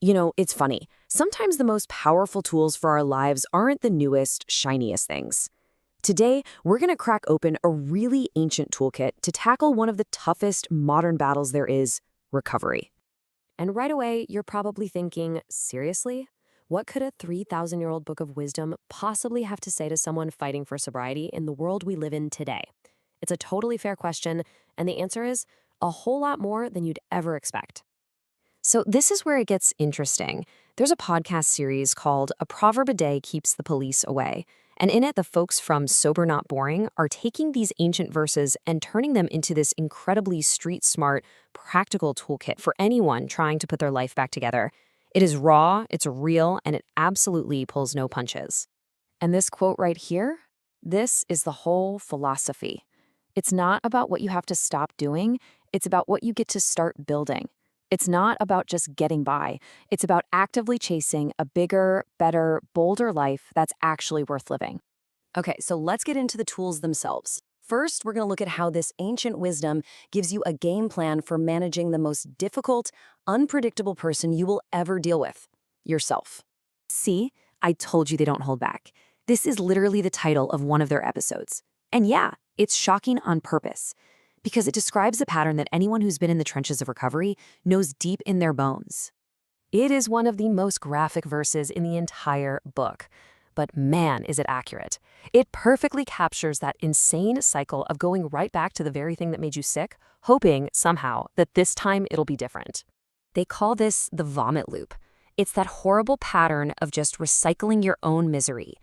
It's funny. Sometimes the most powerful tools for our lives aren't the newest, shiniest things. Today, we're going to crack open a really ancient toolkit to tackle one of the toughest modern battles there is, recovery. And right away, you're probably thinking, seriously? What could a 3,000-year-old book of wisdom possibly have to say to someone fighting for sobriety in the world we live in today? It's a totally fair question, and the answer is a whole lot more than you'd ever expect. So this is where it gets interesting. There's a podcast series called A Proverb a Day Keeps the Police Away. And in it, the folks from Sober Not Boring are taking these ancient verses and turning them into this incredibly street-smart, practical toolkit for anyone trying to put their life back together. It is raw, it's real, and it absolutely pulls no punches. And this quote right here, this is the whole philosophy. It's not about what you have to stop doing, it's about what you get to start building. It's not about just getting by. It's about actively chasing a bigger, better, bolder life that's actually worth living. Okay, so let's get into the tools themselves. First, we're going to look at how this ancient wisdom gives you a game plan for managing the most difficult, unpredictable person you will ever deal with, yourself. See, I told you they don't hold back. This is literally the title of one of their episodes. And yeah, it's shocking on purpose, because it describes a pattern that anyone who's been in the trenches of recovery knows deep in their bones. It is one of the most graphic verses in the entire book. But man, is it accurate. It perfectly captures that insane cycle of going right back to the very thing that made you sick, hoping, somehow, that this time it'll be different. They call this the vomit loop. It's that horrible pattern of just recycling your own misery.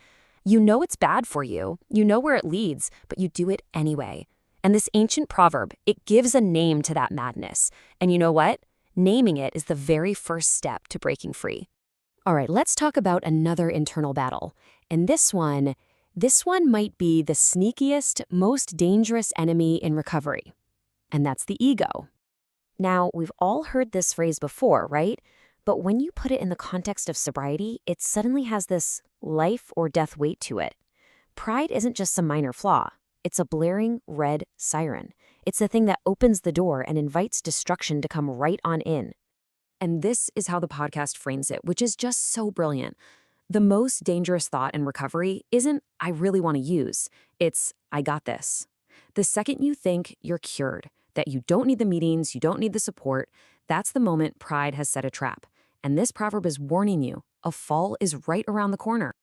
You know it's bad for you, you know where it leads, but you do it anyway. And this ancient proverb, it gives a name to that madness. And you know what? Naming it is the very first step to breaking free. All right, let's talk about another internal battle. And this one might be the sneakiest, most dangerous enemy in recovery. And that's the ego. Now, we've all heard this phrase before, right? But when you put it in the context of sobriety, it suddenly has this life or death weight to it. Pride isn't just some minor flaw. It's a blaring red siren. It's the thing that opens the door and invites destruction to come right on in. And this is how the podcast frames it, which is just so brilliant. The most dangerous thought in recovery isn't, I really want to use. It's, I got this. The second you think you're cured, that you don't need the meetings, you don't need the support, that's the moment pride has set a trap. And this proverb is warning you, a fall is right around the corner.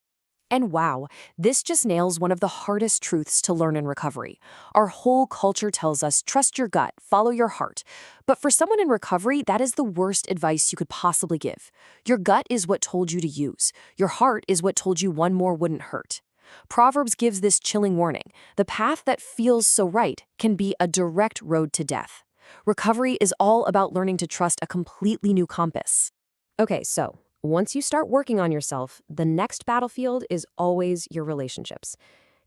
And wow, this just nails one of the hardest truths to learn in recovery. Our whole culture tells us, trust your gut, follow your heart. But for someone in recovery, that is the worst advice you could possibly give. Your gut is what told you to use. Your heart is what told you one more wouldn't hurt. Proverbs gives this chilling warning. The path that feels so right can be a direct road to death. Recovery is all about learning to trust a completely new compass. Okay, so once you start working on yourself, the next battlefield is always your relationships.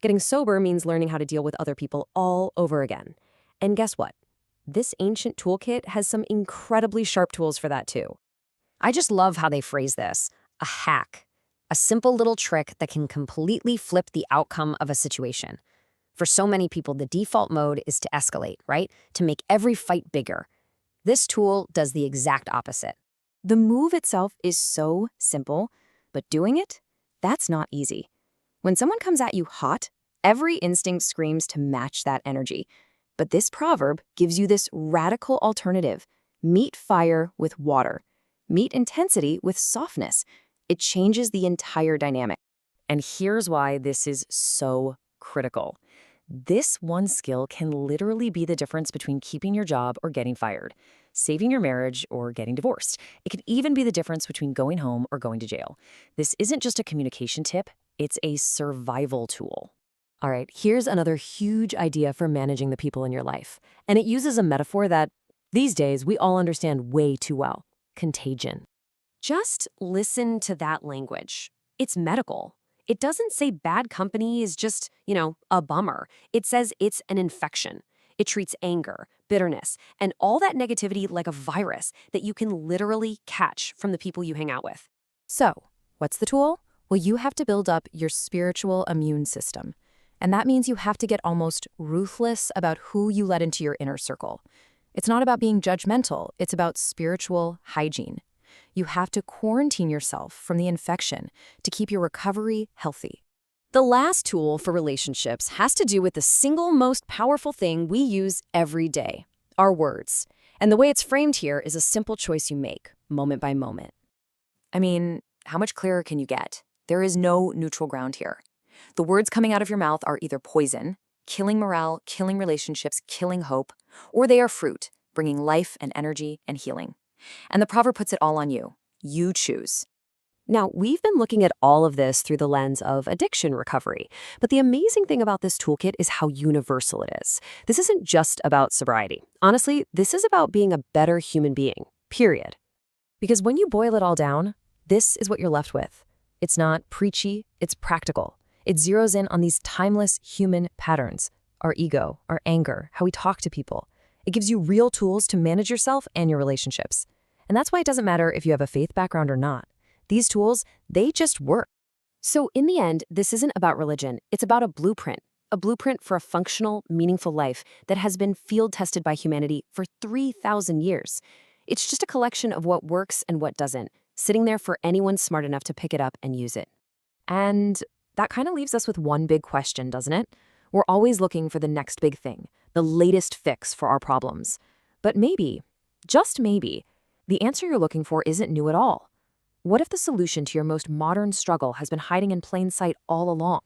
Getting sober means learning how to deal with other people all over again. And guess what? This ancient toolkit has some incredibly sharp tools for that too. I just love how they phrase this. A hack. A simple little trick that can completely flip the outcome of a situation. For so many people, the default mode is to escalate, right? To make every fight bigger. This tool does the exact opposite. The move itself is so simple, but doing it, that's not easy. When someone comes at you hot, every instinct screams to match that energy. But this proverb gives you this radical alternative. Meet fire with water. Meet intensity with softness. It changes the entire dynamic. And here's why this is so critical. This one skill can literally be the difference between keeping your job or getting fired, saving your marriage or getting divorced. It could even be the difference between going home or going to jail. This isn't just a communication tip, it's a survival tool. All right, here's another huge idea for managing the people in your life. And it uses a metaphor that, these days, we all understand way too well. Contagion. Just listen to that language. It's medical. It doesn't say bad company is just, a bummer. It says it's an infection. It treats anger, bitterness, and all that negativity like a virus that you can literally catch from the people you hang out with. So, what's the tool? Well, you have to build up your spiritual immune system. And that means you have to get almost ruthless about who you let into your inner circle. It's not about being judgmental. It's about spiritual hygiene. You have to quarantine yourself from the infection to keep your recovery healthy. The last tool for relationships has to do with the single most powerful thing we use every day, our words. And the way it's framed here is a simple choice you make, moment by moment. I mean, how much clearer can you get? There is no neutral ground here. The words coming out of your mouth are either poison, killing morale, killing relationships, killing hope, or they are fruit, bringing life and energy and healing. And the proverb puts it all on you. You choose. Now, we've been looking at all of this through the lens of addiction recovery, but the amazing thing about this toolkit is how universal it is. This isn't just about sobriety. Honestly, this is about being a better human being, period. Because when you boil it all down, this is what you're left with. It's not preachy, it's practical. It zeroes in on these timeless human patterns, our ego, our anger, how we talk to people. It gives you real tools to manage yourself and your relationships. And that's why it doesn't matter if you have a faith background or not. These tools, they just work. So in the end, this isn't about religion. It's about a blueprint for a functional, meaningful life that has been field-tested by humanity for 3,000 years. It's just a collection of what works and what doesn't, sitting there for anyone smart enough to pick it up and use it. And that kind of leaves us with one big question, doesn't it? We're always looking for the next big thing, the latest fix for our problems. But maybe, just maybe, the answer you're looking for isn't new at all. What if the solution to your most modern struggle has been hiding in plain sight all along?